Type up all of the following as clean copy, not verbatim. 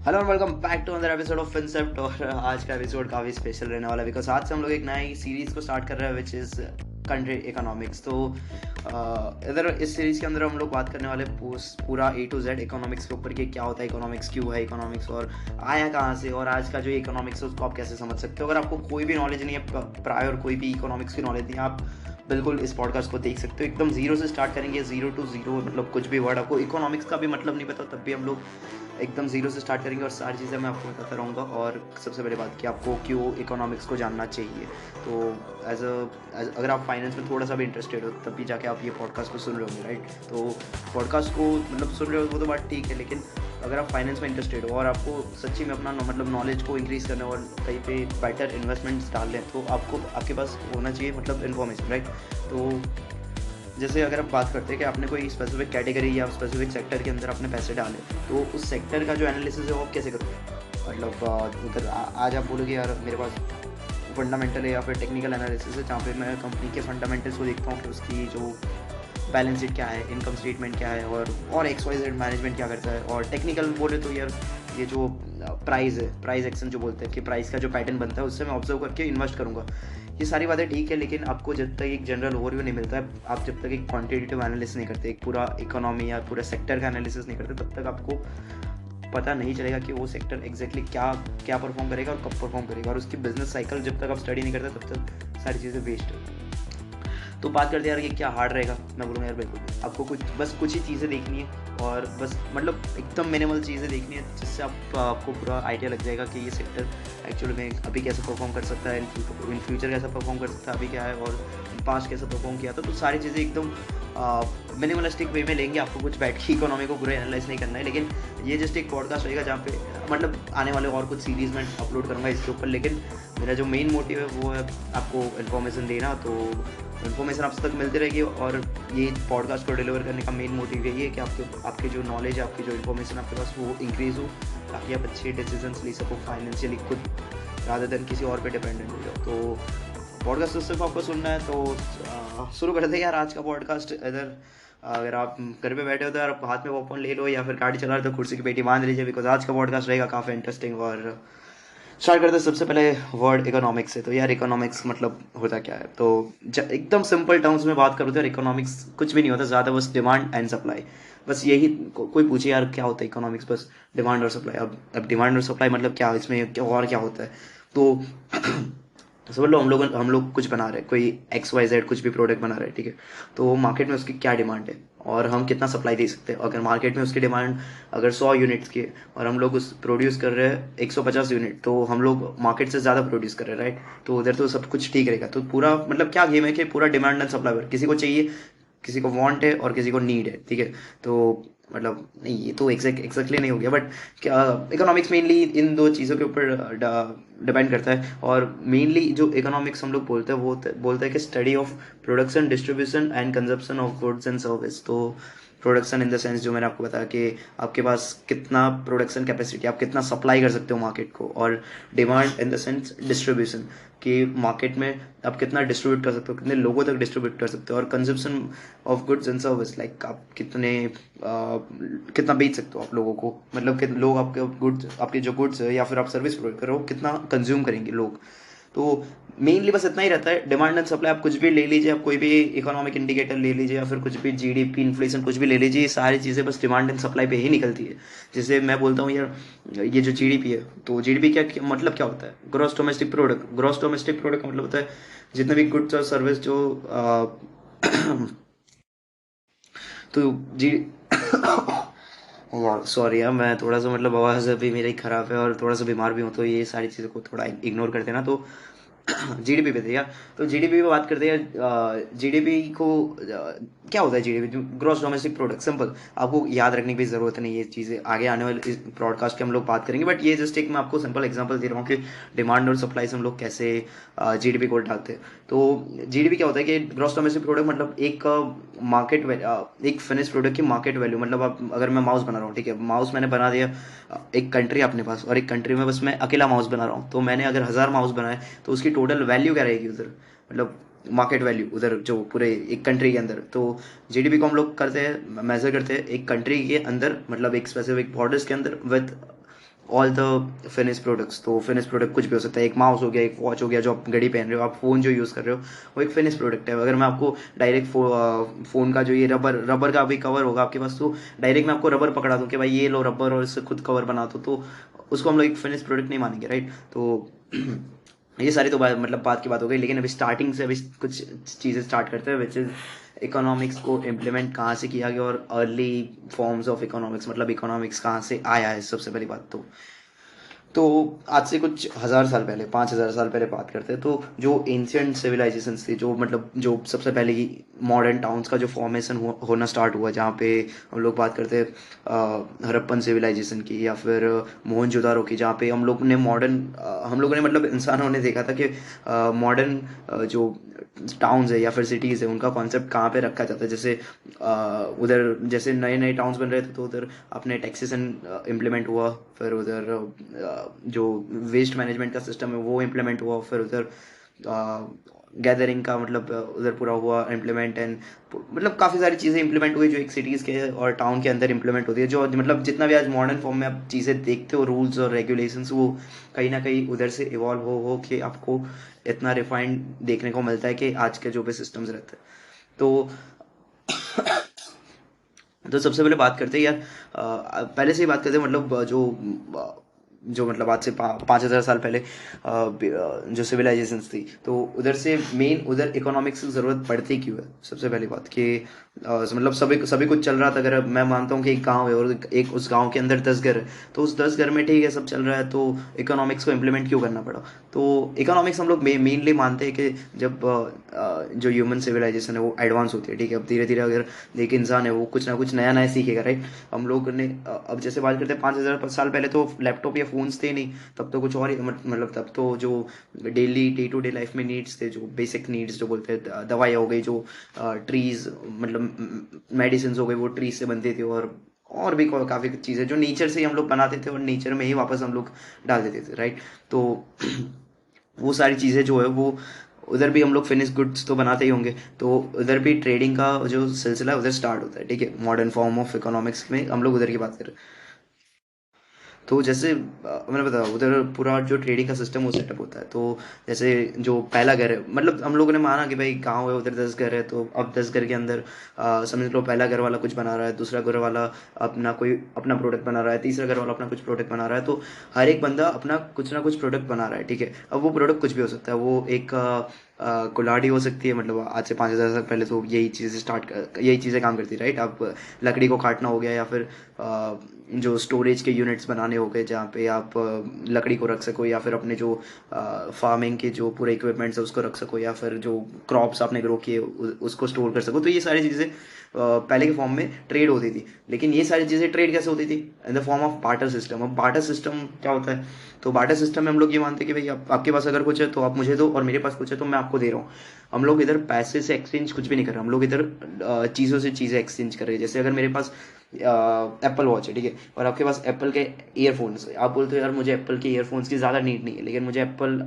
Hello and welcome back to another episode of Fincept. और आज का एपिसोड काफ़ी स्पेशल रहने वाला है बिकॉज आज से हम लोग एक नई सीरीज़ को स्टार्ट कर रहे हैं विच इज़ कंट्री इकोनॉमिक्स। तो इधर इस सीरीज़ के अंदर हम लोग बात करने वाले पूरा ए टू जेड इकोनॉमिक्स के ऊपर कि क्या होता है इकोनॉमिक्स, क्यों है इकोनॉमिक्स और आया कहाँ से, और आज का जो इकोनॉमिक्स है उसको आप कैसे समझ सकते हो। अगर आपको कोई भी नॉलेज नहीं है, प्रायर कोई भी इकोनॉमिक्स की नॉलेज नहीं है, आप बिल्कुल इस पॉडकास्ट को देख सकते हो। एकदम जीरो से स्टार्ट करेंगे, जीरो टू जीरो, मतलब कुछ भी वर्ड आपको इकोनॉमिक्स का भी मतलब नहीं पता तब भी हम लोग एकदम जीरो से स्टार्ट करेंगे और सारी चीज़ें मैं आपको बताता रहूँगा। और सबसे पहले बात कि आपको क्यों इकोनॉमिक्स को जानना चाहिए। तो अगर आप फाइनेंस में थोड़ा सा भी इंटरेस्टेड हो तब भी जाके आप ये पॉडकास्ट को सुन रहे होंगे, राइट। तो पॉडकास्ट को मतलब सुन रहे हो वो तो बात ठीक है, लेकिन अगर आप फाइनेंस में इंटरेस्टेड हो और आपको सच्ची में अपना मतलब नॉलेज को इंक्रीज़ करना और कहीं पे बेटर इन्वेस्टमेंट्स डालने हैं तो आपको आपके पास होना चाहिए मतलब इन्फॉर्मेशन, राइट। तो जैसे अगर आप बात करते हैं कि आपने कोई स्पेसिफिक कैटेगरी या स्पेसिफिक सेक्टर के अंदर आपने पैसे डाले, तो उस सेक्टर का जो एनालिसिस है वो आप कैसे करोगे। मतलब उधर आज आप बोलोगे यार मेरे पास फंडामेंटल है या फिर टेक्निकल एनालिसिस है, जहाँ पे मैं कंपनी के फंडामेंटल्स को देखता हूँ कि उसकी जो बैलेंस शीट क्या है, इनकम स्टेटमेंट क्या है, और एक्स वाई जेड मैनेजमेंट क्या करता है। और टेक्निकल बोले तो यार ये जो प्राइस है, प्राइस एक्शन जो बोलते हैं कि प्राइस का जो पैटर्न बनता है उससे मैं ऑब्जर्व करके इन्वेस्ट करूँगा। ये सारी बातें ठीक है, लेकिन आपको जब तक एक जनरल ओवरव्यू नहीं मिलता है, आप जब तक एक क्वांटिटेटिव एनालिसिस नहीं करते, एक पूरा इकोनॉमी या पूरे सेक्टर का एनालिसिस नहीं करते, तब तक आपको पता नहीं चलेगा कि वो सेक्टर एग्जैक्टली क्या क्या परफॉर्म करेगा और कब परफॉर्म करेगा। और उसकी बिजनेस साइकिल जब तक आप स्टडी नहीं करते तब तक सारी चीज़ें वेस्ट है। तो बात करते हैं यार कि क्या हार्ड रहेगा, मैं बोलूँगा यार बिल्कुल आपको कुछ ही चीज़ें देखनी है और बस मतलब एकदम मिनिमल चीज़ें देखनी है जिससे आपको पूरा आइडिया लग जाएगा कि ये सेक्टर एक्चुअली में अभी कैसे परफॉर्म कर सकता है, इन फ्यूचर कैसा परफॉर्म कर सकता है, अभी क्या है, और पास्ट कैसा परफॉर्म किया था। तो सारी चीज़ें एकदम मिनिमलिस्टिक वे में लेंगे। आपको कुछ बैठ के इकोनॉमी को पूरा एनालाइज नहीं करना है, लेकिन ये जस्ट एक पॉडकास्ट रहेगा जहाँ पे मतलब आने वाले और कुछ सीरीज़ में अपलोड करूँगा इसके ऊपर, लेकिन मेरा जो मेन मोटिव है वो है आपको इन्फॉर्मेशन देना। तो इन्फॉर्मेशन आप तक मिलती रहेगी और ये पॉडकास्ट को डिलीवर करने का मेन मोटिव यही है कि आपके जो नॉलेज है, आपकी जो इन्फॉर्मेशन आपके पास वो इंक्रीज़ हो, ताकि आप अच्छे डिसीजंस ले सको फाइनेंशियली खुद, रादर देन किसी और पे डिपेंडेंट हो जाओ। तो पॉडकास्ट तो सिर्फ आपको सुनना है, तो शुरू करते हैं यार आज का पॉडकास्ट। इधर अगर आप घर पे बैठे हो तो यार आप हाथ में पॉपकॉर्न ले लो, या फिर गाड़ी चला रहे हो तो कुर्सी की पेटी बांध लीजिए, बिकॉज आज का पॉडकास्ट रहेगा काफ़ी इंटरेस्टिंग। और स्टार्ट करते हैं सबसे पहले वर्ड इकोनॉमिक्स से। तो यार इकोनॉमिक्स मतलब होता क्या है। तो एकदम सिंपल टर्म्स में बात करूँ तो यार इकोनॉमिक्स कुछ भी नहीं होता ज़्यादा, बस डिमांड एंड सप्लाई। बस यही कोई पूछे यार क्या होता है इकोनॉमिक्स, बस डिमांड और सप्लाई। अब डिमांड और सप्लाई मतलब क्या, इसमें और क्या होता है। तो समझ लो हम लोग कुछ बना रहे हैं, कोई एक्स वाई जेड कुछ भी प्रोडक्ट बना रहे हैं, ठीक है। तो मार्केट में उसकी क्या डिमांड है और हम कितना सप्लाई दे सकते हैं। अगर मार्केट में उसकी डिमांड अगर 100 यूनिट्स की है और हम लोग उस प्रोड्यूस कर रहे हैं 150 यूनिट, तो हम लोग मार्केट से ज़्यादा प्रोड्यूस कर रहे हैं, राइट। तो उधर तो सब कुछ ठीक रहेगा। तो पूरा मतलब क्या गेम है कि पूरा डिमांड एंड सप्लाई पर, किसी को चाहिए, किसी को वांट है और किसी को नीड है, ठीक है। तो मतलब नहीं, ये तो एग्जैक्टली नहीं हो गया, बट क्या इकोनॉमिक्स मेनली इन दो चीज़ों के ऊपर डिपेंड करता है। और मेनली जो इकोनॉमिक्स हम लोग बोलते हैं वो बोलते हैं कि study of production, distribution and consumption of goods and service. तो प्रोडक्शन इन द सेंस जो मैंने आपको बताया कि आपके पास कितना प्रोडक्शन कैपेसिटी, आप कितना सप्लाई कर सकते हो मार्केट को। और demand in the sense distribution, कि मार्केट में आप कितना डिस्ट्रीब्यूट कर सकते हो, कितने लोगों तक डिस्ट्रीब्यूट कर सकते हो। और consumption of goods and service, like आप कितना बेच सकते हो आप लोगों को, मतलब कि लोग आपके गुड्स, आपके जो गुड्स है या फिर आप सर्विस प्रोवाइड करो कितना कंज्यूम करेंगे लोग। तो मेनली बस इतना ही रहता है, डिमांड एंड सप्लाई। आप कुछ भी ले लीजिए, आप कोई भी इकोनॉमिक इंडिकेटर ले लीजिए या फिर कुछ भी जीडीपी, इन्फ्लेशन, कुछ भी ले लीजिए, ये सारी चीज़ें बस डिमांड एंड सप्लाई पे ही निकलती है। जैसे मैं बोलता हूँ यार ये जो जीडीपी है, तो जीडीपी मतलब क्या होता है, gross domestic product. Gross domestic product का मतलब होता है जितने भी गुड्स और सर्विस जो तो जी यार सॉरी यार, मैं थोड़ा सा मतलब आवाज़ अभी मेरी ख़राब है और थोड़ा सा बीमार भी हूँ, तो ये सारी चीज़ों को थोड़ा इग्नोर करते हैं ना। तो जीडीपी पे थे यार। तो जीडीपी पे बात करते हैं। जीडीपी को क्या होता है GDP, gross domestic product. Simple, आपको याद रखने की ज़रूरत नहीं, ये चीज़ें आगे आने वाले इस ब्रॉडकास्ट के हम लोग बात करेंगे, बट ये जस्ट एक मैं आपको सिंपल एग्जांपल दे रहा हूँ कि डिमांड और सप्लाई से हम लोग कैसे जीडीपी को डालते हैं। तो जीडीपी क्या होता है कि ग्रॉस डोमेस्टिक प्रोडक्ट मतलब एक मार्केट, एक फिनिश प्रोडक्ट की मार्केट वैल्यू। मतलब आप अगर मैं माउस बना रहा हूँ, ठीक है, माउस मैंने बना दिया एक कंट्री अपने पास, और एक कंट्री में बस मैं अकेला माउस बना रहा हूँ, तो मैंने अगर 1000 माउस बनाए तो उसकी टोटल वैल्यू क्या रहेगी उधर, मतलब मार्केट वैल्यू उधर जो पूरे एक कंट्री के अंदर। तो जीडीपी को हम लोग करते हैं, मेजर करते हैं एक कंट्री के अंदर, मतलब एक स्पेसिफिक बॉर्डर्स के अंदर with all the finish products. तो फिनिश प्रोडक्ट कुछ भी हो सकता है, एक माउस हो गया, एक वॉच हो गया जो आप घड़ी पहन रहे हो, आप फ़ोन जो यूज़ कर रहे हो, वो एक फिनिश प्रोडक्ट है। अगर मैं आपको डायरेक्ट फ़ोन का जो ये रबर रबर का भी कवर होगा आपके पास, तो डायरेक्ट मैं आपको रबर पकड़ा दूँ कि भाई ये लो रबर और इससे खुद कवर बना दो, तो उसको हम लोग एक फिनिश प्रोडक्ट नहीं मानेंगे, राइट। तो ये सारी तो बात मतलब बात की बात हो गई, लेकिन अभी स्टार्टिंग से अभी कुछ चीज़ें स्टार्ट करते हैं, विच इज़ इकोनॉमिक्स को इम्प्लीमेंट कहाँ से किया गया और अर्ली फॉर्म्स ऑफ इकोनॉमिक्स, मतलब इकोनॉमिक्स कहाँ से आया है, सबसे पहली बात तो आज से कुछ 1000 साल पहले, 5000 साल पहले बात करते हैं, तो जो एंशियंट सिविलाइजेशंस थी, जो मतलब जो सबसे पहले की मॉडर्न टाउन्स का जो फॉर्मेशन होना स्टार्ट हुआ, जहाँ पे हम लोग बात करते हैं हड़प्पन सिविलाइजेशन की, या फिर मोहनजोदारो की, जहाँ पे हम लोगों ने मतलब इंसानों ने देखा था कि मॉडर्न जो टाउन्स है या फिर सिटीज़ है, उनका कॉन्सेप्ट कहाँ पे रखा जाता है। जैसे उधर जैसे नए नए टाउन्स बन रहे थे, तो उधर अपने टैक्सेशन इम्प्लीमेंट हुआ, फिर उधर जो वेस्ट मैनेजमेंट का सिस्टम है वो इम्प्लीमेंट हुआ, फिर उधर गैदरिंग का मतलब उधर पूरा हुआ इम्प्लीमेंट, एंड मतलब काफ़ी सारी चीज़ें इम्प्लीमेंट हुई जो एक सिटीज़ के और टाउन के अंदर इम्प्लीमेंट होती है, जो मतलब जितना भी आज मॉडर्न फॉर्म में आप चीज़ें देखते हो, रूल्स और रेगुलेशंस, वो कहीं ना कहीं उधर से इवॉल्व हो के आपको इतना रिफाइंड देखने को मिलता है कि आज के जो भी सिस्टम्स रहते हैं। तो तो सबसे पहले बात करते हैं यार, पहले से ही बात करते हैं, मतलब जो मतलब आज से 5000 साल पहले जो सिविलाइजेशंस थी, तो उधर से मेन उधर इकोनॉमिक्स की ज़रूरत पड़ती क्यों है। सबसे पहली बात कि मतलब सभी सभी कुछ चल रहा था। अगर मैं मानता हूँ कि एक गांव है और एक उस गांव के अंदर 10 घर है, तो उस 10 घर में ठीक है सब चल रहा है, तो इकोनॉमिक्स को इम्प्लीमेंट क्यों करना पड़ा। तो इकोनॉमिक्स हम लोग मेनली मानते हैं कि जब जो ह्यूमन सिविलाइजेशन है वो एडवांस होती है, ठीक है। अब धीरे धीरे अगर एक इंसान है वो कुछ ना कुछ नया नया सीखेगा, राइट। हम लोग ने अब जैसे बात करते हैं 5000 साल पहले, तो लैपटॉप या फोन्स थे नहीं, तब तो कुछ और ही मतलब तब तो जो daily day to day life में नीड्स थे, जो बेसिक नीड्स जो बोलते हैं, दवाई हो गई, जो ट्रीज मतलब मेडिसिन हो गई, वो ट्रीज से बनती थी, और भी काफ़ी चीज़ें जो नेचर से ही हम लोग बनाते थे और नेचर में ही वापस हम लोग डाल देते थे, राइट। तो वो सारी चीज़ें जो है वो उधर भी हम लोग फिनिश गुड्स तो बनाते ही होंगे, तो उधर भी ट्रेडिंग का जो सिलसिला है उधर स्टार्ट होता है, ठीक है। मॉडर्न फॉर्म ऑफ इकोनॉमिक्स में हम लोग उधर की बात करें, तो जैसे मैंने बताया उधर पूरा जो ट्रेडिंग का सिस्टम वो सेटअप होता है। तो जैसे जो पहला घर है, मतलब हम लोगों ने माना कि भाई गांव है, उधर 10 घर है, तो अब 10 घर के अंदर समझ लो पहला घर वाला कुछ बना रहा है, दूसरा घर वाला अपना प्रोडक्ट बना रहा है, तीसरा घर वाला अपना कुछ प्रोडक्ट बना रहा है, तो हर एक बंदा अपना कुछ ना कुछ प्रोडक्ट बना रहा है, ठीक है। अब वो प्रोडक्ट कुछ भी हो सकता है, वो एक कुल्हाड़ी हो सकती है, मतलब आज से 5000 साल पहले तो यही चीज़ें काम करती, राइट। अब लकड़ी को काटना हो गया, या फिर जो स्टोरेज के यूनिट्स बनाने हो गए, जहाँ पे आप लकड़ी को रख सको, या फिर अपने जो फार्मिंग के जो पूरे इक्विपमेंट्स है उसको रख सको, या फिर जो क्रॉप्स आपने ग्रो किए उसको स्टोर कर सको। तो ये सारी चीज़ें पहले के फॉर्म में ट्रेड होती थी, लेकिन ये सारी चीज़ें ट्रेड कैसे होती थी, in the form of barter system. अब बार्टर सिस्टम क्या होता है, तो बार्टर सिस्टम में हम लोग ये मानते हैं कि भाई आपके पास अगर कुछ है तो आप मुझे दो, और मेरे पास कुछ है तो मैं आपको दे रहा हूँ। हम लोग इधर पैसे से एक्सचेंज कुछ भी नहीं कर रहे, हम लोग इधर चीज़ों से चीज़ें एक्सचेंज कर रहे हैं। जैसे अगर मेरे पास एप्पल वॉच है, ठीक है, और आपके पास एप्पल के ईयरफोन्स, आप बोलते हो यार मुझे एप्पल के ईयरफोन्स की ज़्यादा नीड नहीं है, लेकिन मुझे एप्पल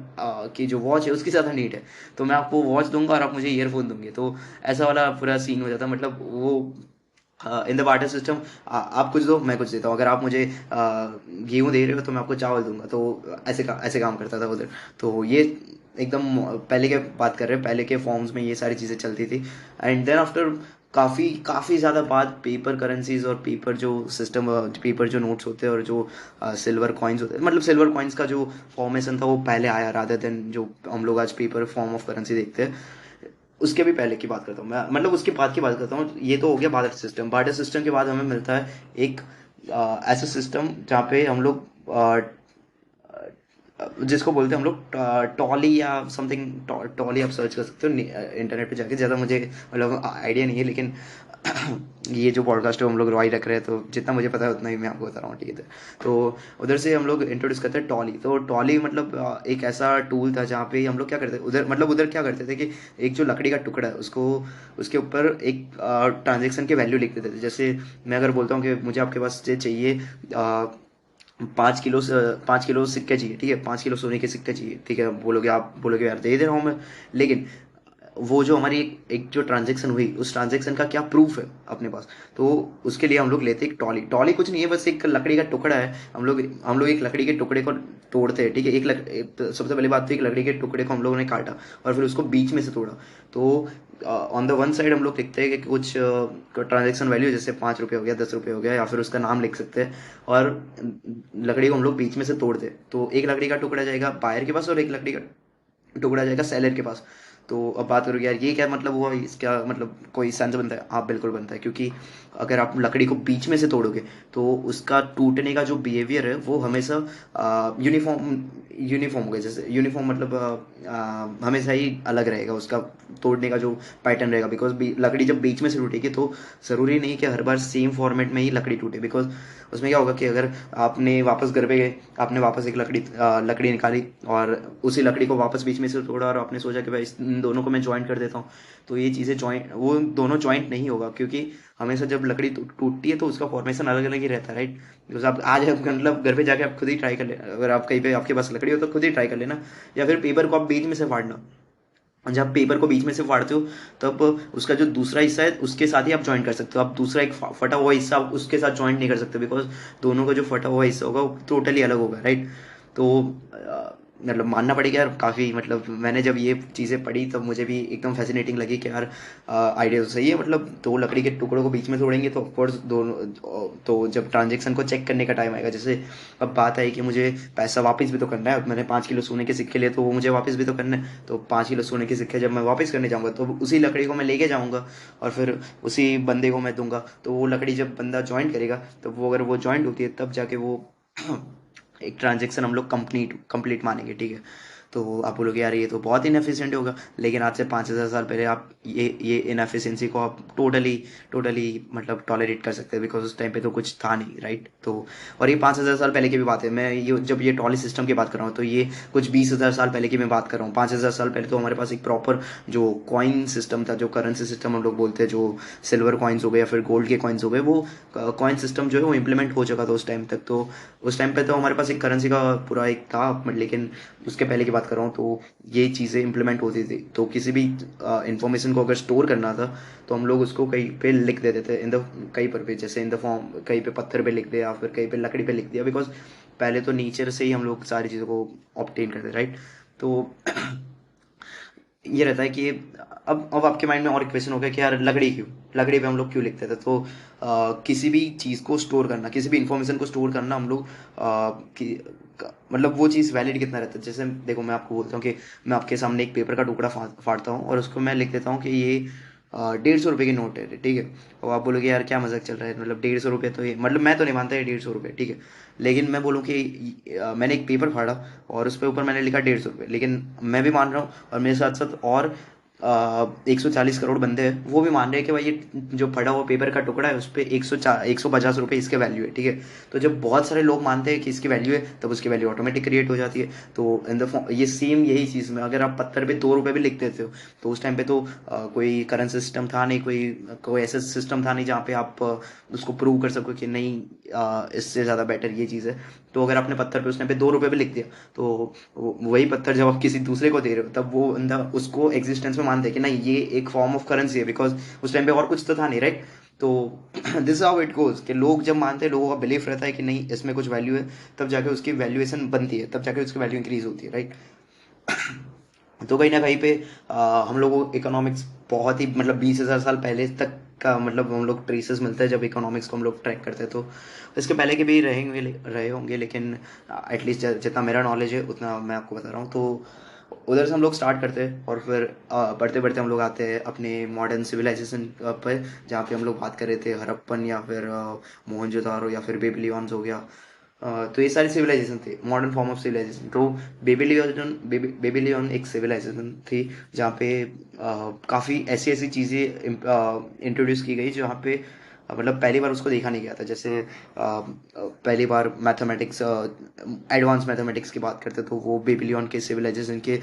की जो वॉच है उसकी ज़्यादा नीड है, तो मैं आपको वॉच दूंगा और आप मुझे ईयरफोन दूंगे। तो ऐसा वाला पूरा सीन हो जाता है, मतलब वो इन द बार्टर सिस्टम आप कुछ दो मैं कुछ देता हूँ। अगर आप मुझे गेहूँ दे रहे हो तो मैं आपको चावल दूंगा, तो ऐसे काम करता था उधर। तो ये एकदम पहले के बात कर रहे हैं, पहले के फॉर्म्स में ये सारी चीज़ें चलती थी। एंड देन आफ्टर काफ़ी काफ़ी ज़्यादा बाद पेपर करेंसीज और पेपर जो नोट्स होते हैं और जो सिल्वर कॉइन्स होते हैं, मतलब सिल्वर कॉइन्स का जो फॉर्मेशन था वो पहले आया, रादर देन जो हम लोग आज पेपर फॉर्म ऑफ करेंसी देखते हैं। उसके भी पहले की बात करता हूँ मैं, मतलब उसके बाद की बात करता हूँ। ये तो हो गया बार्टर सिस्टम के बाद हमें मिलता है एक ऐसा सिस्टम जहाँ पे हम लोग जिसको बोलते हैं हम लोग टॉली या समथिंग। टॉली आप सर्च कर सकते हो इंटरनेट पे जाके, ज़्यादा मुझे मतलब आइडिया नहीं है, लेकिन ये जो पॉडकास्ट है हम लोग रॉय रख रहे हैं, तो जितना मुझे पता है उतना ही मैं आपको बता रहा हूँ, ठीक है। तो उधर से हम लोग इंट्रोड्यूस करते हैं टॉली। तो टॉली मतलब एक ऐसा टूल था जहाँ पे हम लोग क्या करते उधर, मतलब उधर क्या करते थे कि एक जो लकड़ी का टुकड़ा है उसको, उसके ऊपर एक ट्रांजेक्शन की वैल्यू लिख देते थे। जैसे मैं अगर बोलता हूँ कि मुझे आपके पास से चाहिए 5 किलो 5 किलो सिक्के चाहिए, ठीक है, 5 किलो सोने के सिक्के चाहिए, ठीक है। बोलोगे, आप बोलोगे यार दे दे रहा हूँ मैं, लेकिन वो जो हमारी एक जो ट्रांजेक्शन हुई उस ट्रांजेक्शन का क्या प्रूफ है अपने पास। तो उसके लिए हम लोग लेते हैं एक टॉली। टॉली कुछ नहीं है, बस एक लकड़ी का टुकड़ा है। हम लोग एक लकड़ी के टुकड़े को तोड़ते हैं, ठीक है। तो सबसे पहली बात तो एक लकड़ी के टुकड़े को हम लोगों ने काटा और फिर उसको बीच में से तोड़ा। तो ऑन द वन साइड हम लोग लिखते हैं कि कुछ ट्रांजेक्शन वैल्यू, जैसे 5 रुपये हो गया, 10 रुपये हो गया, या फिर उसका नाम लिख सकते हैं। और लकड़ी को हम लोग बीच में से तोड़ते हैं, तो एक लकड़ी का टुकड़ा जाएगा बायर के पास और एक लकड़ी का टुकड़ा जाएगा सेलर के पास। तो अब बात करोगे यार ये क्या मतलब हुआ, इसका मतलब कोई सेंस बनता है? हाँ बिल्कुल बनता है, क्योंकि अगर आप लकड़ी को बीच में से तोड़ोगे तो उसका टूटने का जो बिहेवियर है वो हमेशा यूनिफॉर्म यूनिफॉर्म होगा। जैसे यूनिफॉर्म मतलब हमेशा ही अलग रहेगा उसका तोड़ने का जो पैटर्न रहेगा। बिकॉज लकड़ी जब बीच में से टूटेगी तो ज़रूरी नहीं कि हर बार सेम फॉर्मेट में ही लकड़ी टूटे। बिकॉज उसमें क्या होगा कि अगर आपने वापस घर पे गए, आपने वापस एक लकड़ी निकाली और उसी लकड़ी को वापस बीच में से तोड़ा और आपने सोचा कि भाई इन दोनों को मैं ज्वाइंट कर देता हूँ, तो ये चीज़ें ज्वाइंट, वो दोनों ज्वाइंट नहीं होगा। क्योंकि हमेशा जब लकड़ी टूटती है तो उसका फॉर्मेशन अलग अलग ही रहता है, राइट। बिकॉज आप आज आप मतलब घर पे जाके आप खुद ही ट्राई कर लेना, अगर आप कहीं पे आपके पास लकड़ी हो तो खुद ही ट्राई कर लेना। या फिर पेपर को आप बीच में से फाड़ना, जब पेपर को बीच में से फाड़ते हो तब उसका जो दूसरा हिस्सा है उसके साथ ही आप ज्वाइन कर सकते हो। आप दूसरा एक फटा हुआ हिस्सा आप उसके साथ ज्वाइन नहीं कर सकते, बिकॉज दोनों का जो फटा हुआ हिस्सा होगा वो टोटली अलग होगा, राइट। तो मतलब मानना पड़ेगा यार, काफ़ी मतलब मैंने जब ये चीज़ें पढ़ी तब मुझे भी एकदम फैसिनेटिंग लगी कि यार आइडिया तो सही है। मतलब दो लकड़ी के टुकड़ों को बीच में तोड़ेंगे तो ऑफकोर्स दोनों, तो जब ट्रांजेक्शन को चेक करने का टाइम आएगा, जैसे अब बात आई कि मुझे पैसा वापस भी तो करना है। अब मैंने 5 किलो सोने के सिक्के लिए तो वो मुझे वापस भी तो करना है। तो 5 किलो सोने के सिक्के जब मैं वापस करने जाऊँगा तो उसी लकड़ी को मैं लेके जाऊँगा और फिर उसी बंदे को मैं दूंगा। तो वो लकड़ी जब बंदा ज्वाइंट करेगा तो वो, अगर वो ज्वाइंट होती है तब जाके वो एक ट्रांजेक्शन हम लोग कंप्लीट मानेंगे, ठीक है। तो आप बोलोगे यार ये तो बहुत इनएफिशिएंट होगा, लेकिन आज से 5,000 साल पहले आप ये इनएफिशिएंसी को आप टोटली टोटली मतलब टॉलरेट कर सकते हैं। बिकॉज उस टाइम पे तो कुछ था नहीं, राइट। तो और ये 5,000 साल पहले की भी बात है। मैं ये जब ये टॉली सिस्टम की बात कर रहा हूँ तो ये कुछ 20,000 साल पहले की मैं बात कर रहा हूँ। 5,000 साल पहले तो हमारे पास एक प्रॉपर जो कॉइन सिस्टम था, जो करेंसी सिस्टम हम लोग बोलते हैं, जो सिल्वर कॉइन्स हो गए या फिर गोल्ड के कॉइन्स हो गए, वो कॉइन सिस्टम जो है वो इम्प्लीमेंट हो चुका था उस टाइम तक। तो उस टाइम पे तो हमारे पास एक करेंसी का पूरा एक था, लेकिन उसके पहले की बात कर रहा हूँ तो ये चीज़ें इम्प्लीमेंट होती थी। तो किसी भी इंफॉर्मेशन को अगर स्टोर करना था तो हम लोग उसको कहीं पे लिख देते थे, इन द कहीं पर भी, जैसे इन द फॉर्म कहीं पे पत्थर पे लिख दिया, फिर कहीं पे लकड़ी पे लिख दिया। बिकॉज पहले तो नेचर से ही हम लोग सारी चीज़ों को ऑब्टेन करते, राइट। तो ये रहता है कि अब आपके माइंड में और एक क्वेश्चन हो गया कि यार लकड़ी क्यों, लकड़ी पे हम लोग क्यों लिखते थे। तो किसी भी चीज़ को स्टोर करना, किसी भी इंफॉर्मेशन को स्टोर करना हम लोग मतलब वो चीज़ वैलिड कितना रहता है। जैसे देखो मैं आपको बोलता हूँ कि मैं आपके सामने एक पेपर का टुकड़ा फाड़ता हूँ और उसको मैं लिख देता हूँ कि ये 150 रुपये की नोट है, ठीक है। और आप बोलोगे यार क्या मजाक चल रहा है, मतलब 150 रुपये तो ये, मतलब मैं तो नहीं मानता ये 150 रुपये, ठीक है। लेकिन मैं बोलूँ कि मैंने एक पेपर फाड़ा और उस पे ऊपर मैंने लिखा 150 रुपये, लेकिन मैं भी मान रहा हूँ और मेरे साथ साथ और 140 करोड़ बंदे हैं वो भी मान रहे हैं कि भाई ये जो फटा हुआ पेपर का टुकड़ा है उस पर 150 रुपये इसके वैल्यू है, ठीक है। तो जब बहुत सारे लोग मानते हैं कि इसकी वैल्यू है तब उसकी वैल्यू ऑटोमेटिक क्रिएट हो जाती है। तो इन द ये सेम यही चीज़ में अगर आप पत्थर पे 2 रुपये भी लिख देते हो तो उस टाइम पे तो कोई करेंसी सिस्टम था नहीं, कोई कोई ऐसा सिस्टम था नहीं जहाँ पे आप उसको प्रूव कर सको कि नहीं इससे ज़्यादा बेटर ये चीज़ है। तो अगर आपने पत्थर पे उस टाइम पे 2 रुपये भी लिख दिया तो वही पत्थर जब आप किसी दूसरे को दे रहे हो तब वो बंदा उसको एग्जिस्टेंस में मानते हैं कि नहीं ये एक फॉर्म ऑफ करेंसी है। बिकॉज उस टाइम पे और कुछ तो था नहीं, राइट। तो दिस हाउ इट गोज कि लोग जब मानते हैं, लोगों का बिलीफ रहता है कि नहीं इसमें कुछ वैल्यू है, तब जाके उसकी वैल्यूएशन बनती है, तब जाके उसकी वैल्यू इंक्रीज होती है, राइट। तो कहीं ना कहीं पे हम लोगों को इकोनॉमिक्स बहुत ही मतलब 20,000 साल पहले तक का मतलब हम लोग ट्रेसेस मिलता है जब इकोनॉमिक्स को हम लोग ट्रैक करते हैं। तो इसके पहले के भी रहे होंगे, लेकिन एटलीस्ट जितना मेरा नॉलेज है उतना मैं आपको बता रहा हूँ। तो उधर से हम लोग स्टार्ट करते हैं और फिर बढ़ते बढ़ते हम लोग आते हैं अपने मॉडर्न सिविलाइजेशन पर, जहाँ पे हम लोग बात कर रहे थे हड़प्पन या फिर मोहनजोदारो या फिर बेबीलोन्स हो गया। तो ये सारी सिविलाइजेशन थी, मॉडर्न फॉर्म ऑफ सिविलाइजेशन। तो बेबीलियन एक सिविलाइजेशन थी जहाँ पे काफ़ी ऐसी ऐसी चीज़ें इंट्रोड्यूस की गई जहाँ पे मतलब पहली बार उसको देखा नहीं गया था। जैसे पहली बार मैथमेटिक्स, एडवांस मैथमेटिक्स की बात करते तो वो बेबीलियन के सिविलाइजेशन के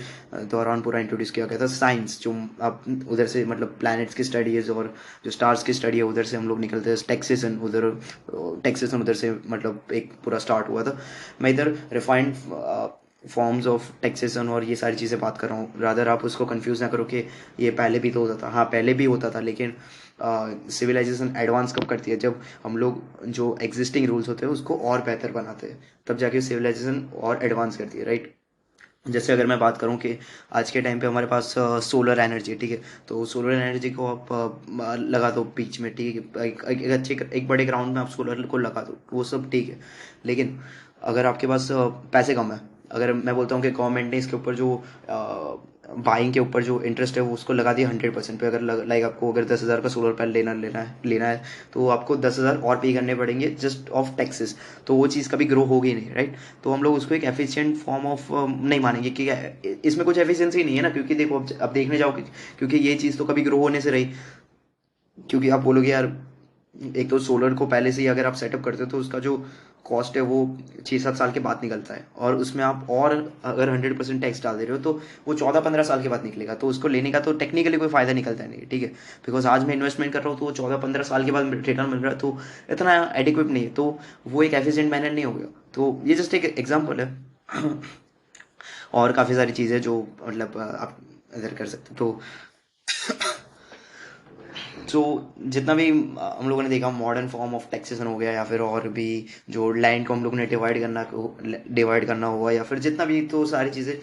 दौरान पूरा इंट्रोड्यूस किया गया था। साइंस जो आप उधर से मतलब प्लैनेट्स की स्टडीज़ और जो स्टार्स की स्टडी है उधर से हम लोग निकलते हैं। टेक्सेसन उधर से मतलब एक पूरा स्टार्ट हुआ था। मैं इधर रिफाइंड फॉर्म्स ऑफ टैक्सेशन और ये सारी चीज़ें बात कर रहा हूँ। रादर आप उसको कंफ्यूज ना करो कि ये पहले भी तो होता था। हाँ, पहले भी होता था, लेकिन सिविलाइजेशन एडवांस कब करती है? जब हम लोग जो एग्जिस्टिंग रूल्स होते हैं उसको और बेहतर बनाते हैं, तब जाके सिविलाइजेशन और एडवांस करती है, राइट? जैसे अगर मैं बात करूं कि आज के टाइम पे हमारे पास सोलर एनर्जी, ठीक है, तो सोलर एनर्जी को आप लगा दो बीच में, ठीक है, एक अच्छे एक बड़े ग्राउंड में आप सोलर को लगा दो, वो सब ठीक है। लेकिन अगर आपके पास पैसे कम है, अगर मैं बोलता हूँ कि गवर्नमेंट ने इसके ऊपर जो बाइंग के ऊपर जो इंटरेस्ट है वो उसको लगा दिया 100% पे, अगर लाइक आपको अगर 10,000 का सोलर पैनल लेना है तो आपको 10,000 और पे करने पड़ेंगे जस्ट ऑफ टैक्सेस। तो वो चीज़ कभी ग्रो होगी नहीं, राइट? तो हम लोग उसको एक एफिशिएंट फॉर्म ऑफ नहीं मानेंगे कि इसमें कुछ एफिशिएंसी नहीं है ना, क्योंकि देखो अब देखने जाओगे, क्योंकि ये चीज़ तो कभी ग्रो होने से रही। क्योंकि आप बोलोगे यार, एक तो सोलर को पहले से ही अगर आप सेटअप करते हो तो उसका जो कॉस्ट है वो 6-7 साल के बाद निकलता है, और उसमें आप और अगर 100% टैक्स डाल दे रहे हो तो वो 14-15 साल के बाद निकलेगा, तो उसको लेने का तो टेक्निकली कोई फायदा निकलता नहीं, ठीक है? बिकॉज आज मैं इन्वेस्टमेंट कर रहा हूँ तो वो 14-15 साल के बाद रिटर्न मिल रहा है, तो इतना एडिक्वेट नहीं है, तो वो एक एफिशिएंट मैनर नहीं हो गया। तो ये जस्ट एक एग्जाम्पल है। और काफ़ी सारी चीज़ें जो मतलब आप इधर कर सकते हो। तो जितना भी हम लोगों ने देखा मॉडर्न फॉर्म ऑफ टैक्सेशन हो गया, या फिर और भी जो लैंड को हम लोगों ने डिवाइड करना हुआ, या फिर जितना भी, तो सारी चीज़ें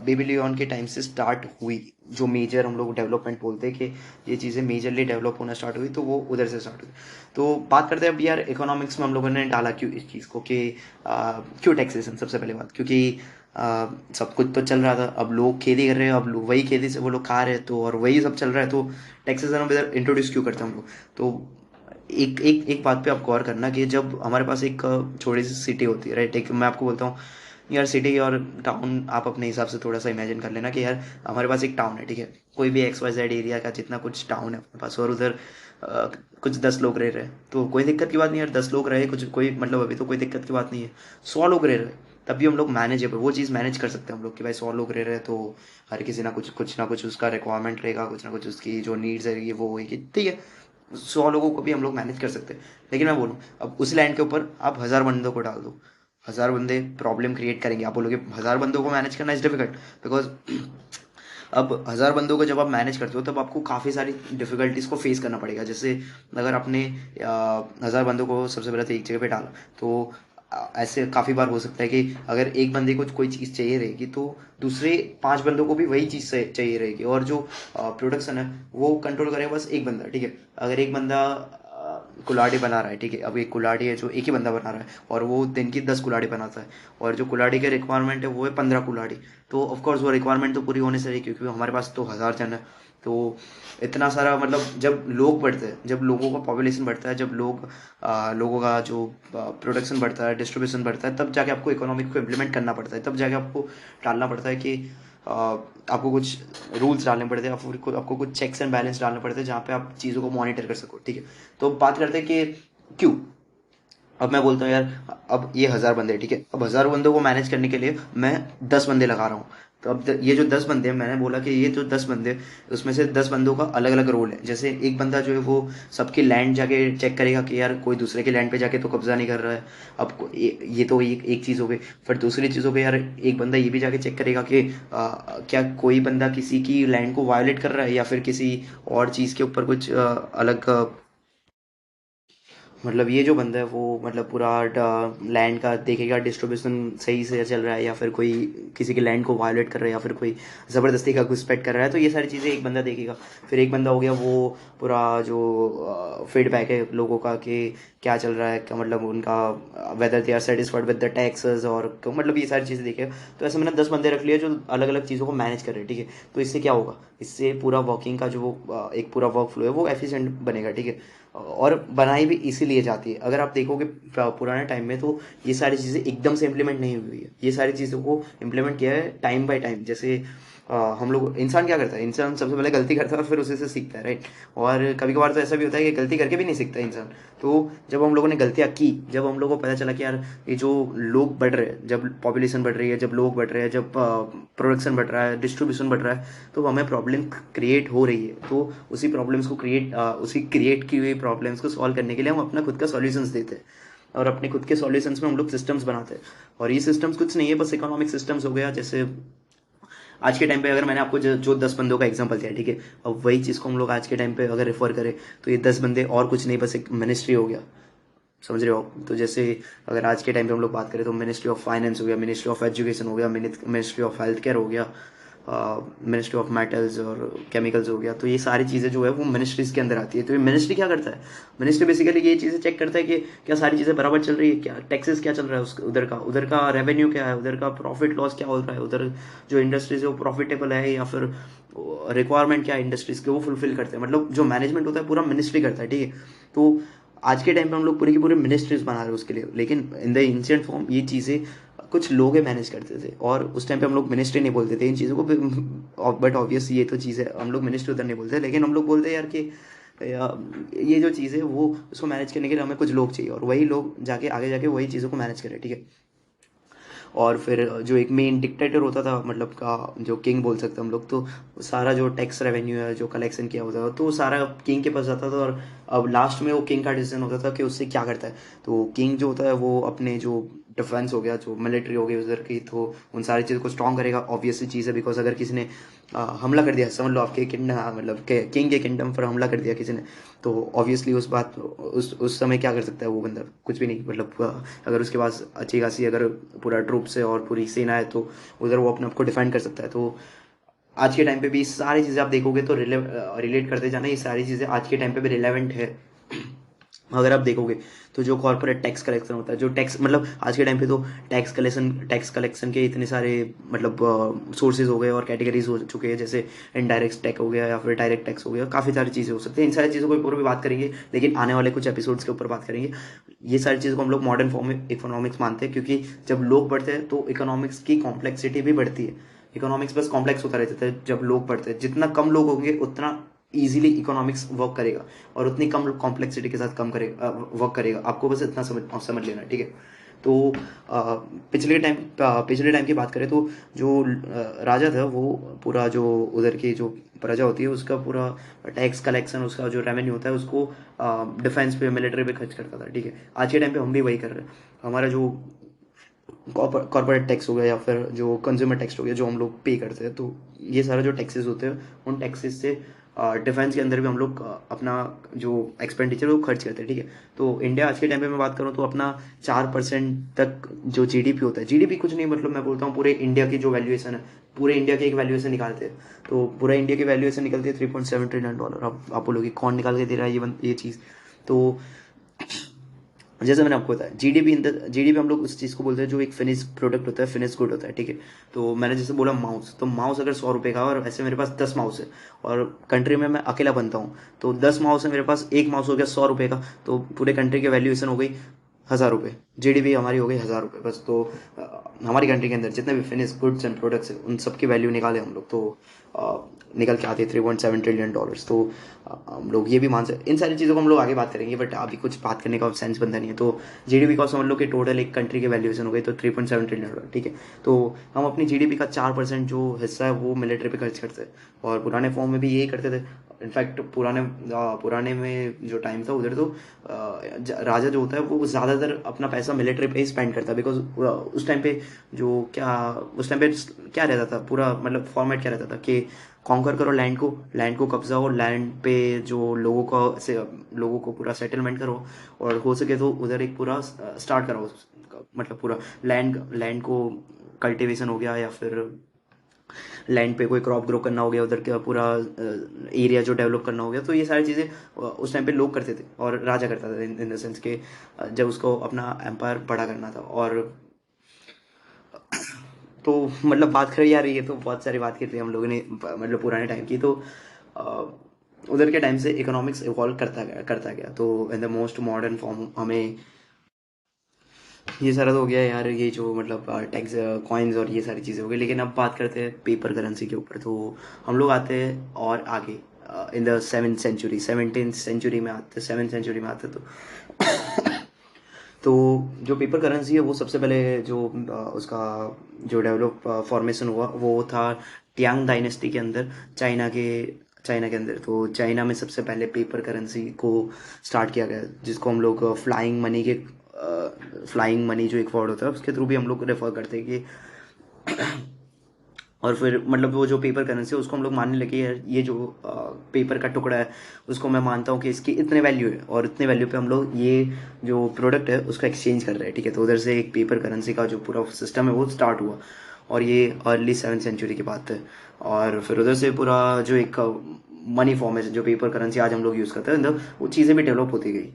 बेबीलोन के टाइम से स्टार्ट हुई। जो मेजर हम लोग डेवलपमेंट बोलते हैं कि ये चीज़ें मेजरली डेवलप होना स्टार्ट हुई, तो वो उधर से स्टार्ट हुई। तो बात करते हैं अब यार इकोनॉमिक्स में हम लोगों ने डाला क्यों इस चीज़ को, कि क्यों टैक्सेशन? सबसे पहले बात, क्योंकि सब कुछ तो चल रहा था, अब लोग खेती कर रहे हैं, अब वही खेती से वो लोग खा रहे हैं, तो और वही सब चल रहा है, तो टैक्सेशन हम इधर इंट्रोड्यूस क्यों करते हैं हम लोग? तो एक एक एक बात पे आप गौर करना कि जब हमारे पास एक छोटी सी सिटी होती है, राइट? एक मैं आपको बोलता हूँ यार, सिटी और टाउन आप अपने हिसाब से थोड़ा सा इमेजिन कर लेना कि यार हमारे पास एक टाउन है, ठीक है, कोई भी XYZ एरिया का जितना कुछ टाउन है अपने पास, और उधर कुछ 10 लोग रह रहे हैं, तो कोई दिक्कत की बात नहीं यार, 10 लोग रहे, कुछ कोई मतलब अभी तो कोई दिक्कत की बात नहीं है। 100 लोग रह रहे हैं, तब भी हम लोग मैनेजेबल वो चीज़ मैनेज कर सकते हैं हम लोग, कि भाई 100 लोग रह रहे हैं तो हर किसी ना कुछ उसका रिक्वायरमेंट रहेगा, कुछ ना कुछ उसकी जो नीड्स रहेगी वो होगी, ठीक है। 100 लोगों को भी हम लोग मैनेज कर सकते हैं। लेकिन मैं बोलूँ, अब उस लैंड के ऊपर आप 1000 बंदों को डाल दो, 1000 बंदे प्रॉब्लम क्रिएट करेंगे। आप बोलोगे 1000 बंदों को मैनेज करना इज डिफिकल्ट, बिकॉज अब 1000 बंदों को जब आप मैनेज करते हो तब आपको काफ़ी सारी डिफिकल्टीज को फेस करना पड़ेगा। जैसे अगर आपने 1000 बंदों को सबसे पहले तो एक जगह पे डाला, तो ऐसे काफ़ी बार हो सकता है कि अगर एक बंदे को कोई चीज़ चाहिए रहेगी तो दूसरे 5 बंदों को भी वही चीज़ चाहिए रहेगी, और जो प्रोडक्शन है वो कंट्रोल करेगा बस एक बंदा, ठीक है। अगर एक बंदा कुल्हाड़ी बना रहा है, ठीक है, अब एक कुल्हाड़ी है जो एक ही बंदा बना रहा है, और वो दिन की 10 कुल्हाड़ी बनाता है, और जो कुल्हाड़ी के रिक्वायरमेंट है वो है 15 कुल्हाड़ी, तो ऑफकोर्स वो रिक्वायरमेंट तो पूरी होने से रही, क्योंकि हमारे पास तो 1000 जन है। तो इतना सारा मतलब जब लोग बढ़ते हैं, जब लोगों का पॉपुलेशन बढ़ता है, जब लोगों का जो प्रोडक्शन बढ़ता है, डिस्ट्रीब्यूशन बढ़ता है, तब जाके आपको इकोनॉमिक को इम्प्लीमेंट करना पड़ता है, तब जाके आपको डालना पड़ता है कि आपको कुछ रूल्स डालने पड़ते हैं, आपको कुछ चेक्स एंड बैलेंस डालने पड़ते हैं, जहाँ पे आप चीज़ों को मॉनिटर कर सको, ठीक है। तो बात करते हैं कि क्यों। अब मैं बोलता हूँ यार, अब ये 1000 बंदे, ठीक है, अब 1000 बंदों को मैनेज करने के लिए मैं 10 बंदे लगा रहा हूँ। तो अब ये जो 10 बंदे हैं, मैंने बोला कि ये जो 10 बंदे, उसमें से 10 बंदों का अलग अलग रोल है। जैसे एक बंदा जो है वो सबकी लैंड जाके चेक करेगा कि यार कोई दूसरे के लैंड पे जाके तो कब्जा नहीं कर रहा है। अब ये तो एक चीज़ हो गई। फिर दूसरी चीज़ हो गई यार, एक बंदा ये भी जाके चेक करेगा कि क्या कोई बंदा किसी की लैंड को वायोलेट कर रहा है, या फिर किसी और चीज़ के ऊपर कुछ अलग मतलब ये जो बंदा है वो मतलब पूरा लैंड का देखेगा, डिस्ट्रीब्यूशन सही से चल रहा है, या फिर कोई किसी के लैंड को वायोलेट कर रहा है, या फिर कोई ज़बरदस्ती का घुसपैठ कर रहा है, तो ये सारी चीज़ें एक बंदा देखेगा। फिर एक बंदा हो गया वो पूरा जो फीडबैक है लोगों का कि क्या चल रहा है, क्या मतलब उनका whether they are satisfied with the taxes, और मतलब ये सारी चीज़ें देखेगा। तो ऐसे मैंने 10 बंदे रख लिए जो अलग अलग चीज़ों को मैनेज कर रहे हैं, ठीक है। तो इससे क्या होगा, इससे पूरा वर्किंग का जो एक पूरा वर्क फ्लो है वो एफिशिएंट बनेगा, ठीक है। और बनाई भी इसीलिए जाती है। अगर आप देखोगे पुराने टाइम में, तो ये सारी चीज़ें एकदम से इम्प्लीमेंट नहीं हुई है, ये सारी चीज़ों को इम्प्लीमेंट किया है टाइम बाय टाइम। जैसे हम लोग, इंसान क्या करता है, इंसान सबसे पहले गलती करता है और फिर उसी से सीखता है, राइट? और कभी कभार तो ऐसा भी होता है कि गलती करके भी नहीं सीखता इंसान। तो जब हम लोगों ने गलतियाँ की, जब हम लोगों को पता चला कि यार ये जो लोग बढ़ रहे हैं, जब पॉपुलेशन बढ़ रही है, जब लोग बढ़ रहे हैं, जब प्रोडक्शन बढ़ रहा है, डिस्ट्रीब्यूशन बढ़ रहा है, तो हमें प्रॉब्लम क्रिएट हो रही है। तो उसी क्रिएट की हुई प्रॉब्लम्स को सॉल्व करने के लिए हम अपना खुद का सॉल्यूशंस देते हैं। और अपने खुद के सॉल्यूशंस में हम लोग सिस्टम्स बनाते हैं। और ये सिस्टम्स कुछ नहीं है, बस इकोनॉमिक सिस्टम्स हो गया। जैसे आज के टाइम पे अगर मैंने आपको जो 10 बंदों का एग्जांपल दिया, ठीक है, अब वही चीज़ को हम लोग आज के टाइम पे अगर रेफर करें तो ये 10 बंदे और कुछ नहीं, बस एक मिनिस्ट्री हो गया। समझ रहे हो आप? तो जैसे अगर आज के टाइम पे हम लोग बात करें तो मिनिस्ट्री ऑफ फाइनेंस हो गया, मिनिस्ट्री ऑफ एजुकेशन हो गया, मिनिस्ट्री ऑफ हेल्थ केयर हो गया, मिनिस्ट्री ऑफ मेटल्स और केमिकल्स हो गया। तो ये सारी चीज़ें जो है वो मिनिस्ट्रीज के अंदर आती है। तो ये मिनिस्ट्री क्या करता है? मिनिस्ट्री बेसिकली ये चीज़ें चेक करता है कि क्या सारी चीज़ें बराबर चल रही है, क्या टैक्सेस क्या चल रहा है, उधर का रेवेन्यू क्या है, उधर का प्रॉफिट लॉस क्या हो रहा है, उधर जो इंडस्ट्रीज है वो प्रॉफिटेबल है या फिर रिक्वायरमेंट क्या है इंडस्ट्रीज के, वो फुलफिल करते हैं। मतलब जो मैनेजमेंट होता है पूरा मिनिस्ट्री करता है, ठीक है। तो आज के टाइम पे हम लोग पूरी की पूरी मिनिस्ट्रीज बना रहे हैं उसके लिए, लेकिन इन द एंशिएंट फॉर्म ये चीज़ें कुछ लोग ही मैनेज करते थे, और उस टाइम पे हम लोग मिनिस्ट्री नहीं बोलते थे इन चीज़ों को। बट ऑब्वियस ये तो चीज़ है, हम लोग मिनिस्ट्री उधर नहीं बोलते, लेकिन हम लोग बोलते हैं यार कि ये जो चीज़ है वो उसको मैनेज करने के लिए हमें कुछ लोग चाहिए, और वही लोग जाके आगे जाके वही चीज़ों को मैनेज करें, ठीक है। और फिर जो एक मेन डिक्टेटर होता था, मतलब का जो किंग बोल सकते हैं हम लोग, तो सारा जो टैक्स रेवेन्यू है जो कलेक्शन किया होता था तो सारा किंग के पास जाता था। और अब लास्ट में वो किंग का डिसीजन होता था कि उससे क्या करता है। तो किंग जो होता है वो अपने जो डिफेंस हो गया, जो मिलिट्री हो गई उधर की, तो उन सारी चीज़ों को स्ट्रॉन्ग करेगा। ऑब्वियस सी चीज़ है, बिकॉज अगर किसी ने हमला कर दिया, समझ लो आपके किंगडम, मतलब किंग के किंगडम पर हमला कर दिया किसी ने, तो ऑब्वियसली उस समय क्या कर सकता है वो बंदा? कुछ भी नहीं। मतलब अगर उसके पास अच्छी खासी अगर पूरा ट्रूप्स है और पूरी सेना है तो उधर वो अपने आप को डिफेंड कर सकता है। तो आज के टाइम पे भी सारी चीज़ें आप देखोगे तो रिलेट करते जाना, ये सारी चीज़ें आज के टाइम पे भी रिलेवेंट है। अगर आप देखोगे तो जो कॉर्पोरेट टैक्स कलेक्शन होता है, जो टैक्स, मतलब आज के टाइम पे तो टैक्स कलेक्शन के इतने सारे मतलब सोर्सेज हो गए और कैटेगरीज हो चुके हैं। जैसे इनडायरेक्ट टैक्स हो गया या फिर डायरेक्ट टैक्स हो गया, काफ़ी सारी चीज़ें हो सकती हैं। इन सारी चीज़ों के ऊपर भी बात करेंगे, लेकिन आने वाले कुछ एपिसोड्स के ऊपर बात करेंगे। ये सारी चीज़ों को हम लोग मॉडर्न फॉर्म में इकोनॉमिक्स मानते हैं, क्योंकि जब लोग बढ़ते हैं तो इकोनॉमिक्स की कॉम्प्लेक्सिटी भी बढ़ती है। इकोनॉमिक्स बस कॉम्प्लेक्स होता रहता है जब लोग बढ़ते हैं। जितना कम लोग होंगे उतना ईजिली इकोनॉमिक्स वर्क करेगा, और उतनी कम कॉम्प्लेक्सिटी के साथ कम करेगा, वर्क करेगा। आपको बस इतना समझ लेना है, ठीक है। तो पिछले टाइम की बात करें तो जो राजा था वो पूरा जो उधर की जो प्रजा होती है उसका पूरा टैक्स कलेक्शन, उसका जो रेवेन्यू होता है उसको डिफेंस पे, मिलिट्री पे खर्च करता था, ठीक है। आज के टाइम पे हम भी वही कर रहे हैं। हमारा जो कॉर्पोरेट टैक्स हो गया या फिर जो कंज्यूमर टैक्स हो गया जो हम लोग पे करते हैं, तो ये सारा जो टैक्सेस होते हैं उन टैक्सेस से डिफेंस के अंदर भी हम लोग अपना जो एक्सपेंडिचर वो खर्च करते हैं, ठीक है। तो इंडिया आज के टाइम पे मैं बात करूँ तो अपना 4% तक जो जीडीपी होता है, जीडीपी कुछ नहीं, मतलब मैं बोलता हूँ पूरे इंडिया की जो वैल्यूएशन है, पूरे इंडिया की एक वैल्यूएशन निकालते हैं। तो पूरा इंडिया की वैल्यूएशन निकलती है $3.7 ट्रिलियन। अब आप बोलोगे कौन निकाल के दे रहा है ये चीज़? तो जैसे मैंने आपको बताया, जीडीपी हम लोग उस चीज़ को बोलते हैं जो एक फिनिश प्रोडक्ट होता है, फिनिश गुड होता है, ठीक है। तो मैंने जैसे बोला माउस, तो माउस अगर 100 रुपये का, और ऐसे मेरे पास 10 माउस है, और कंट्री में मैं अकेला बनता हूँ, तो 10 माउस है मेरे पास, एक माउस हो गया 100 रुपये का, तो पूरे कंट्री की वैल्यूएशन हो गई 1000 रुपये। जीडीपी हमारी हो गई 1000 रुपये बस। तो हमारी कंट्री के अंदर जितने भी फिनिश गुड्स एंड प्रोडक्ट्स हैं उन सबकी वैल्यू निकाले हम लोग, तो निकल के आते हैं $3.7 ट्रिलियन। तो हम लोग ये भी मान सकते, इन सारी चीज़ों को हम लोग आगे बात करेंगे, बट अभी कुछ बात करने का सेंस बनता नहीं है। तो जीडीपी का समझ लो कि टोटल एक कंट्री की वैल्यूएशन हो गई तो $3.7 ट्रिलियन, ठीक है। तो हम अपनी जीडीपी का 4% जो हिस्सा है वो मिलिट्री पे खर्च करते हैं, और पुराने फॉर्म में भी यही करते थे। इनफैक्ट पुराने में जो टाइम था उधर तो राजा जो होता है वो ज़्यादातर अपना पैसा मिलिट्री पे ही स्पेंड करता है, बिकॉज उस टाइम पे उस टाइम पे क्या रहता था, पूरा मतलब फॉर्मेट क्या रहता था कि कॉन्कर करो लैंड को कब्जा हो, लैंड पे जो लोगों को पूरा सेटलमेंट करो, और हो सके तो उधर एक पूरा स्टार्ट कराओ, मतलब पूरा लैंड को कल्टीवेशन हो गया, या फिर लैंड पे कोई क्रॉप ग्रो करना हो गया, उधर का पूरा एरिया जो डेवलप करना हो गया। तो ये सारी चीज़ें उस टाइम पे लोग करते थे, और राजा करता था, इन द सेंस के जब उसको अपना एम्पायर बड़ा करना था। और तो मतलब बात करें यार, ये तो बहुत सारी बात की थी हम लोगों ने, मतलब पुराने टाइम की। तो अ, उधर के टाइम से इकोनॉमिक्स इवॉल्व करता गया। तो in the most modern form हमें ये सारा तो हो गया यार, ये जो मतलब टैक्स कॉइन्स और ये सारी चीज़ें हो गई। लेकिन अब बात करते हैं पेपर करेंसी के ऊपर। तो हम लोग आते हैं और आगे, इन द 17th सेंचुरी में आते हैं, 7th सेंचुरी में आते हैं। तो जो पेपर करेंसी है वो सबसे पहले जो उसका जो डेवलप फॉर्मेशन हुआ वो था ट्यांग डायनेस्टी के अंदर, चाइना के अंदर। तो चाइना में सबसे पहले पेपर करेंसी को स्टार्ट किया गया, जिसको हम लोग फ्लाइंग मनी के फ्लाइंग मनी जो एक वर्ड होता है उसके थ्रू भी हम लोग रेफर करते हैं कि और फिर मतलब वो जो पेपर करेंसी है उसको हम लोग मानने लगे यार ये जो पेपर का टुकड़ा है उसको मैं मानता हूँ कि इसकी इतने वैल्यू है और इतने वैल्यू पे हम लोग ये जो प्रोडक्ट है उसका एक्सचेंज कर रहे हैं, ठीक है। तो उधर से एक पेपर करेंसी का जो पूरा सिस्टम है वो स्टार्ट हुआ और ये अर्ली 7th सेंचुरी की बात है। और फिर उधर से पूरा जो एक मनी फॉर्म है जो पेपर करेंसी आज हम लोग यूज़ करते हैं मतलब वो चीज़ें भी डेवलप होती गई।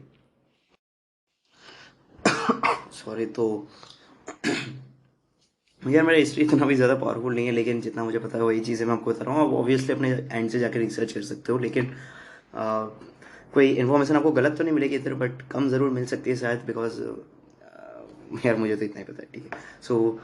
सॉरी। तो यार मेरा हिस्ट्री इतना भी ज़्यादा पावरफुल नहीं है लेकिन जितना मुझे पता है वही चीज़ें मैं आपको बता रहा हूँ। आप ऑब्वियसली अपने एंड से जाकर रिसर्च कर सकते हो लेकिन कोई इन्फॉर्मेशन आपको गलत तो नहीं मिलेगी इधर बट कम ज़रूर मिल सकती है शायद बिकॉज यार मुझे तो इतना ही पता है, ठीक है। सो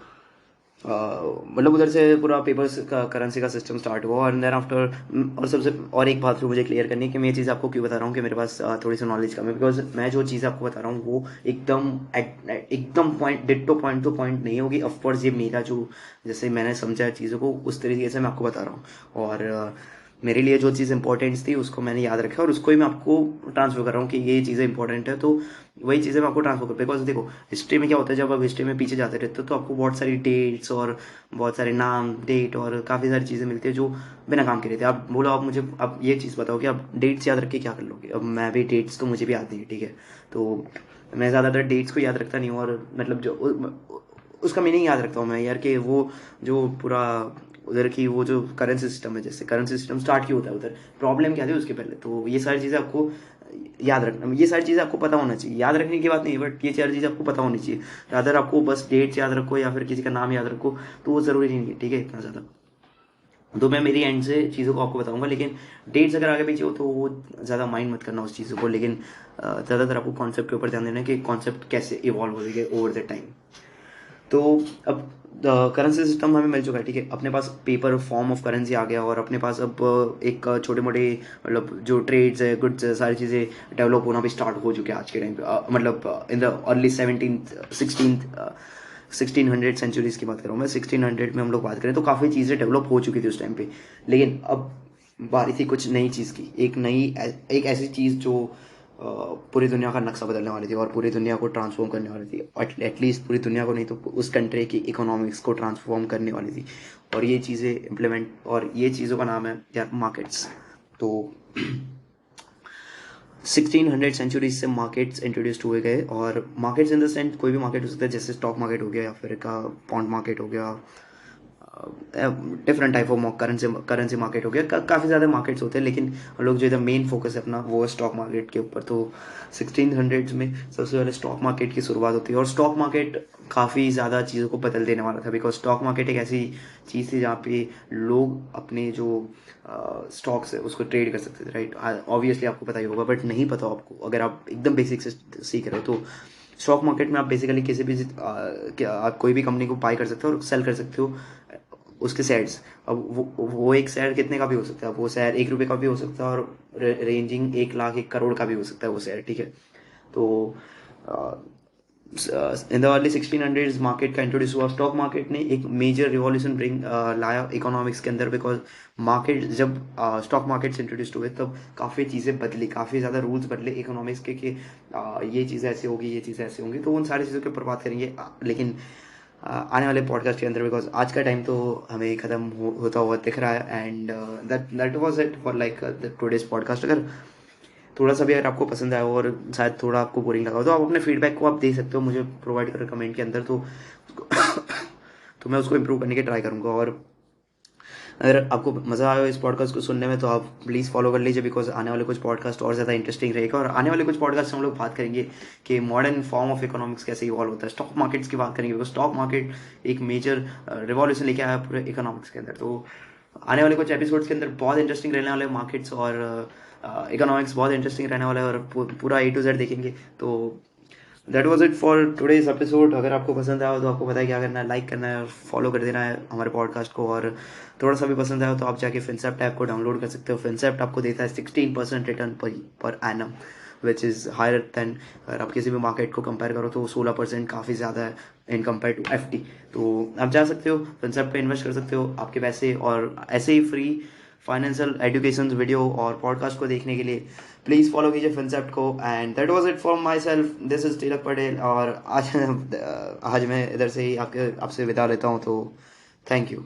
मतलब उधर से पूरा पेपर्स का करेंसी का सिस्टम स्टार्ट हुआ और देन आफ्टर और सबसे और एक बात फिर मुझे क्लियर करनी है कि मैं ये चीज़ आपको क्यों बता रहा हूँ कि मेरे पास थोड़ी सी नॉलेज कम है बिकॉज मैं जो चीज़ आपको बता रहा हूँ वो एकदम point ditto point two point नहीं होगी। ऑफकोर्स ये मेरा जो जैसे मैंने समझा चीज़ों को उस तरीके से मैं आपको बता रहा हूँ और मेरे लिए जो चीज़ इंपॉर्टेंट थी उसको मैंने याद रखा और उसको ही मैं आपको ट्रांसफर कर रहा हूँ कि ये चीज़ें इंपॉर्टेंट है तो वही चीज़ें मैं आपको ट्रांसफर कर। बिकॉज देखो हिस्ट्री में क्या होता है जब आप हिस्ट्री में पीछे जाते रहते हो तो आपको बहुत सारी डेट्स और बहुत सारे नाम डेट और काफ़ी सारी चीज़ें मिलती है जो बिना काम के रहते हैं। आप बोलो आप मुझे अब ये चीज़ बताओ कि आप डेट्स याद रख के क्या कर लोगे। अब मैं भी डेट्स तो मुझे भी याद नहीं है, ठीक है। तो मैं ज़्यादातर डेट्स को याद रखता नहीं हूँ और मतलब जो उसका मीनिंग याद रखता हूँ मैं यार कि वो जो पूरा उधर की वो जो करेंसी सिस्टम है जैसे करेंसी सिस्टम स्टार्ट क्यों होता है उधर प्रॉब्लम क्या थी उसके पहले। तो ये सारी चीज़ें आपको याद रखना ये सारी चीज़ें आपको पता होना चाहिए। याद रखने की बात नहीं बट ये सारी चीज़ें आपको पता होनी चाहिए। अगर आपको बस डेट्स याद रखो या फिर किसी का नाम याद रखो तो वो ज़रूरी नहीं है, ठीक है, इतना ज़्यादा। तो मैं मेरी एंड से चीज़ों को आपको बताऊंगा लेकिन डेट्स अगर आगे पीछे हो तो वो ज़्यादा माइंड मत करना उस चीज़ों को लेकिन ज़्यादातर आपको कॉन्सेप्ट के ऊपर ध्यान देना है कि कॉन्सेप्ट कैसे इवॉल्व हो गए ओवर द टाइम। तो अब करेंसी सिस्टम हमें मिल चुका है, ठीक है। अपने पास पेपर फॉर्म ऑफ करेंसी आ गया और अपने पास अब एक छोटे मोटे मतलब जो ट्रेड्स है गुड्स है सारी चीज़ें डेवलप होना भी स्टार्ट हो चुके हैं आज के टाइम पे। मतलब इन द अर्ली 1600 सेंचुरीज की बात कर रहा हूँ मैं। 1600 में हम लोग बात करें तो काफ़ी चीज़ें डेवलप हो चुकी थी उस टाइम पे लेकिन अब बारी थी कुछ नई चीज़ की। एक ऐसी चीज़ जो पूरी दुनिया का नक्शा बदलने वाली थी और पूरी दुनिया को ट्रांसफॉर्म करने वाली थी। एटलीस्ट पूरी दुनिया को नहीं तो उस कंट्री की इकोनॉमिक्स को ट्रांसफॉर्म करने वाली थी और ये चीज़ें इम्प्लीमेंट और ये चीज़ों का नाम है यार मार्केट्स। तो 1600 सेंचुरीज से मार्केट्स इंट्रोड्यूस्ड हुए गए और मार्केट्स इन द सेंस कोई भी मार्केट हो सकता है जैसे स्टॉक मार्केट हो गया या फिर का बॉन्ड मार्केट हो गया different type of currency market हो गया। काफ़ी ज़्यादा मार्केट्स होते हैं लेकिन हम लोग जो इधर मेन फोकस है अपना वो है स्टॉक मार्केट के ऊपर। तो 1600 में सबसे पहले स्टॉक मार्केट की शुरुआत होती है और स्टॉक मार्केट काफ़ी ज़्यादा चीज़ों को बदल देने वाला था बिकॉज स्टॉक मार्केट एक ऐसी चीज़ थी जहाँ पे लोग अपने जो स्टॉक्स है उसको ट्रेड कर सकते थे, राइट। ऑब्वियसली आपको पता ही होगा बट नहीं पता आपको अगर आप एकदम बेसिक से सीख रहे हो तो स्टॉक मार्केट में आप बेसिकली किसी भी आप कोई भी कंपनी को बाय कर सकते हो और सेल कर सकते हो उसके शेयर्स। अब वो एक शेयर कितने का भी हो सकता है। वो शेयर 1 रुपये का भी हो सकता है और रेंजिंग 1 लाख 1 करोड़ का भी हो सकता है वो शेयर, ठीक है। तो इन द अर्ली 1600 मार्केट का इंट्रोड्यूस हुआ। स्टॉक मार्केट ने एक मेजर रिवॉल्यूशन लाया इकोनॉमिक्स के अंदर बिकॉज मार्केट जब स्टॉक मार्केट्स इंट्रोड्यूस हुए तब काफ़ी चीज़ें बदली, काफ़ी ज़्यादा रूल्स बदले इकोनॉमिक्स के कि ये चीज़ें ऐसे होगी ये चीज़ें ऐसे होंगी। तो उन सारी चीज़ों के ऊपर बात करेंगे लेकिन आने वाले पॉडकास्ट के अंदर बिकॉज आज का टाइम तो हमें ख़त्म होता हुआ दिख रहा है and that was it for like today's podcast. अगर थोड़ा सा भी अगर आपको पसंद आया हो और शायद थोड़ा आपको बोरिंग लगा हो तो आप अपने फीडबैक को आप दे सकते हो मुझे प्रोवाइड कर कमेंट के अंदर। तो मैं उसको इम्प्रूव करने की ट्राई करूँगा और अगर आपको मज़ा आया हो इस पॉडकास्ट को सुनने में तो आप प्लीज़ फॉलो कर लीजिए बिकॉज आने वाले कुछ पॉडकास्ट और ज़्यादा इंटरेस्टिंग रहेगा और आने वाले कुछ पॉडकास्ट हम लोग बात करेंगे कि मॉडर्न फॉर्म ऑफ इकोनॉमिक्स कैसे इवॉल्व होता है। स्टॉक मार्केट्स की बात करेंगे बिकॉज स्टॉक मार्केट एक मेजर रिवॉल्यूशन लेके आया पूरे इकोनॉमिक्स के अंदर। तो आने वाले कुछ एपिसोड्स के अंदर बहुत इंटरेस्टिंग रहने वाले मार्केट्स और इकोनॉमिक्स बहुत इंटरेस्टिंग रहने वाला है और पूरा A to Z देखेंगे। तो that was it for today's episode. अगर आपको पसंद आया हो तो आपको पता है क्या करना है, लाइक करना है, फॉलो कर देना है हमारे पॉडकास्ट को और थोड़ा सा भी पसंद आया हो तो आप जाके फिनसेप्ट ऐप को डाउनलोड कर सकते हो। फिनसेप्ट आपको देता है 16% return per annum which is higher than अगर आप किसी भी मार्केट को कंपेयर करो तो 16% काफ़ी ज़्यादा है इन कंपेयर टू FD। तो आप जा सकते हो फिनसेप्ट पे इन्वेस्ट कर सकते हो आपके पैसे और ऐसे ही फाइनेंशियल एजुकेशन वीडियो और पॉडकास्ट को देखने के लिए प्लीज़ फॉलो कीजिए फिनसेप्ट को। And that was it from myself, this is Tilak Patel. और आज आज मैं इधर से ही आपसे विदा लेता हूँ, तो थैंक यू।